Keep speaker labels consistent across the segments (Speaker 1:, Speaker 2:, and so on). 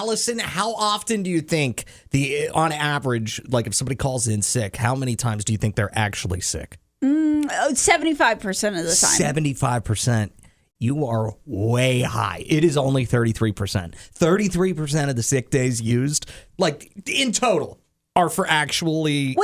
Speaker 1: Allison, how often do you think on average, like if somebody calls in sick, how many times do you think they're actually sick?
Speaker 2: 75% of the time.
Speaker 1: 75%. You are way high. It is only 33%. 33% of the sick days used, like in total, are for actually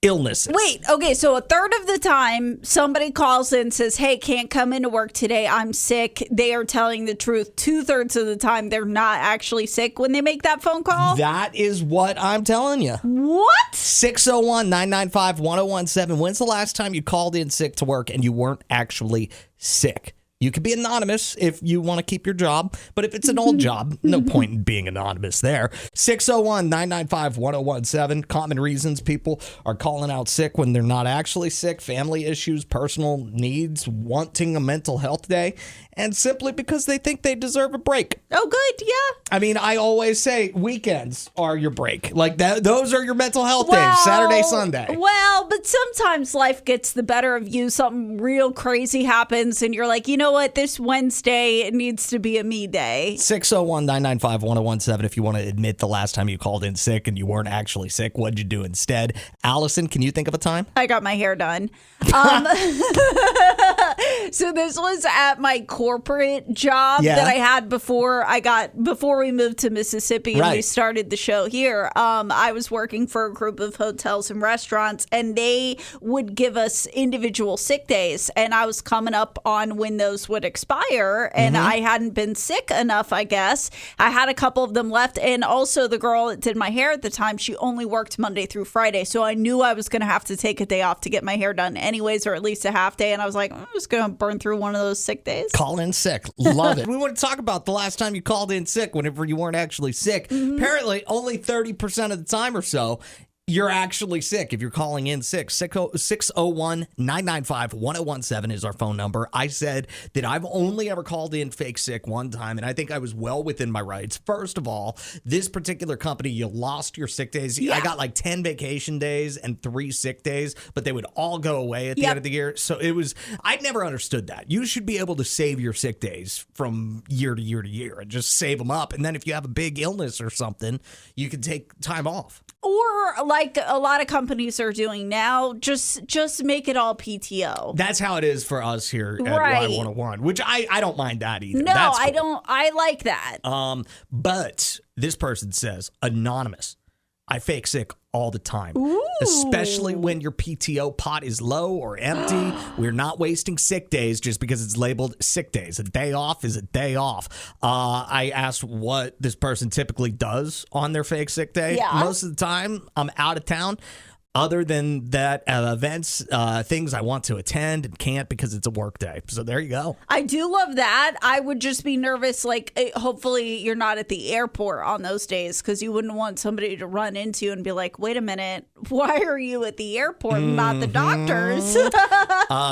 Speaker 1: illnesses.
Speaker 2: Okay, so a third of the time somebody calls in and says, hey, can't come into work today, I'm sick. They are telling the truth. 2/3 of the time they're not actually sick when they make that phone call.
Speaker 1: That is what I'm telling you.
Speaker 2: What?
Speaker 1: 601-995-1017. When's the last time you called in sick to work and you weren't actually sick? You can be anonymous if you want to keep your job, but if it's an old job, no point in being anonymous there. 601-995-1017. Common reasons people are calling out sick when they're not actually sick, family issues, personal needs, wanting a mental health day, and simply because they think they deserve a break.
Speaker 2: Oh, good, yeah.
Speaker 1: I mean, I always say weekends are your break. Like that; those are your mental health days, Saturday, Sunday.
Speaker 2: Well, but sometimes life gets the better of you. Something real crazy happens, and you're like, you know what? This Wednesday, it needs to be a me day.
Speaker 1: 601-995-1017 if you want to admit the last time you called in sick and you weren't actually sick. What'd you do instead? Allison, can you think of a time?
Speaker 2: I got my hair done. So this was at my corporate job that I had before we moved to Mississippi and we started the show here. I was working for a group of hotels and restaurants, and they would give us individual sick days, and I was coming up on when those would expire, and I hadn't been sick enough, I guess. I had a couple of them left, and also the girl that did my hair at the time, she only worked Monday through Friday, so I knew I was going to have to take a day off to get my hair done anyways, or at least a half day, and I was like, I'm just going to burn through one of those sick days.
Speaker 1: Call in sick. Love it. We want to talk about the last time you called in sick whenever you weren't actually sick. Apparently, only 30% of the time or so, you're actually sick if you're calling in sick. 601-995-1017 is our phone number. I said that I've only ever called in fake sick one time, and I think I was well within my rights. First of all, this particular company, you lost your sick days. Yeah. I got like 10 vacation days and 3 sick days, but they would all go away at the end of the year. So I'd never understood that. You should be able to save your sick days from year to year to year and just save them up. And then if you have a big illness or something, you can take time off.
Speaker 2: Or like a lot of companies are doing now, just make it all PTO.
Speaker 1: That's how it is for us here at Y101, which I don't mind that either.
Speaker 2: No,
Speaker 1: That's cool.
Speaker 2: I don't. I like that.
Speaker 1: But this person says, anonymous, I fake sick all the time.
Speaker 2: Ooh.
Speaker 1: Especially when your PTO pot is low or empty. We're not wasting sick days just because it's labeled sick days. A day off is a day off. I asked what this person typically does on their fake sick day.
Speaker 2: Yeah.
Speaker 1: Most of the time, I'm out of town. Other than that, events, things I want to attend and can't because it's a work day. So there you go.
Speaker 2: I do love that. I would just be nervous. Like, hopefully you're not at the airport on those days because you wouldn't want somebody to run into you and be like, wait a minute, why are you at the airport, not the doctors?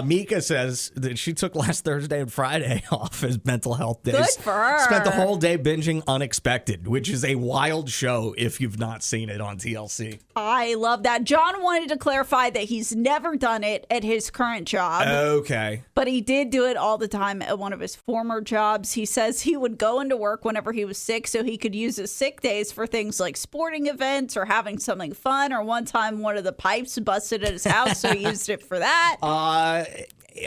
Speaker 1: Mika says that she took last Thursday and Friday off as mental health days.
Speaker 2: Good for her.
Speaker 1: Spent the whole day binging Unexpected, which is a wild show if you've not seen it on TLC.
Speaker 2: I love that. John wanted to clarify that he's never done it at his current job.
Speaker 1: Okay.
Speaker 2: But he did do it all the time at one of his former jobs. He says he would go into work whenever he was sick so he could use his sick days for things like sporting events or having something fun. Or one time one of the pipes busted at his house, so he used it for that.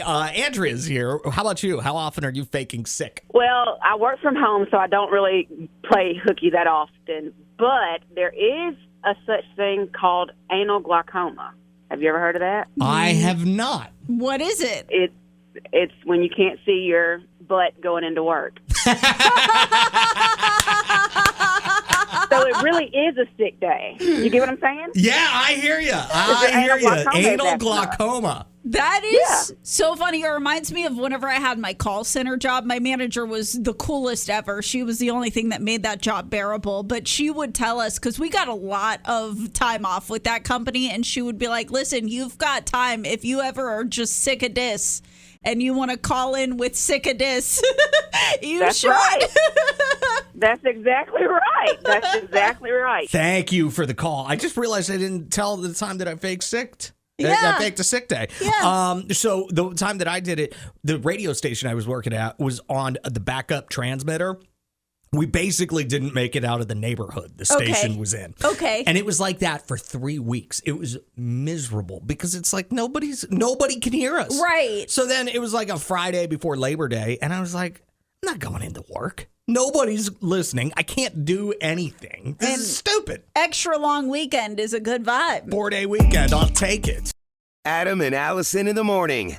Speaker 1: Andrea's here. How about you? How often are you faking sick?
Speaker 3: Well, I work from home, so I don't really play hooky that often. But there is a such thing called anal glaucoma. Have you ever heard of that?
Speaker 1: I have not.
Speaker 2: What is it?
Speaker 3: It's when you can't see your butt going into work. So it really is a sick day. You get what I'm saying?
Speaker 1: Yeah, I hear you. I hear you. Anal glaucoma.
Speaker 2: That is so funny. It reminds me of whenever I had my call center job. My manager was the coolest ever. She was the only thing that made that job bearable. But she would tell us, because we got a lot of time off with that company, and she would be like, listen, you've got time. If you ever are just sick of this and you want to call in with sick of this,
Speaker 3: That's
Speaker 2: should.
Speaker 3: Right. That's exactly right. That's exactly right.
Speaker 1: Thank you for the call. I just realized I didn't tell the time that I faked sick.
Speaker 2: Yeah.
Speaker 1: I faked a sick day.
Speaker 2: Yeah.
Speaker 1: So the time that I did it, the radio station I was working at was on the backup transmitter. We basically didn't make it out of the neighborhood the station was in.
Speaker 2: Okay.
Speaker 1: And it was like that for 3 weeks. It was miserable because it's like nobody can hear us.
Speaker 2: Right.
Speaker 1: So then it was like a Friday before Labor Day, and I was like, I'm not going into work. Nobody's listening. I can't do anything. This is stupid.
Speaker 2: Extra long weekend is a good vibe.
Speaker 1: 4-day weekend. I'll take it.
Speaker 4: Adam and Allison in the morning.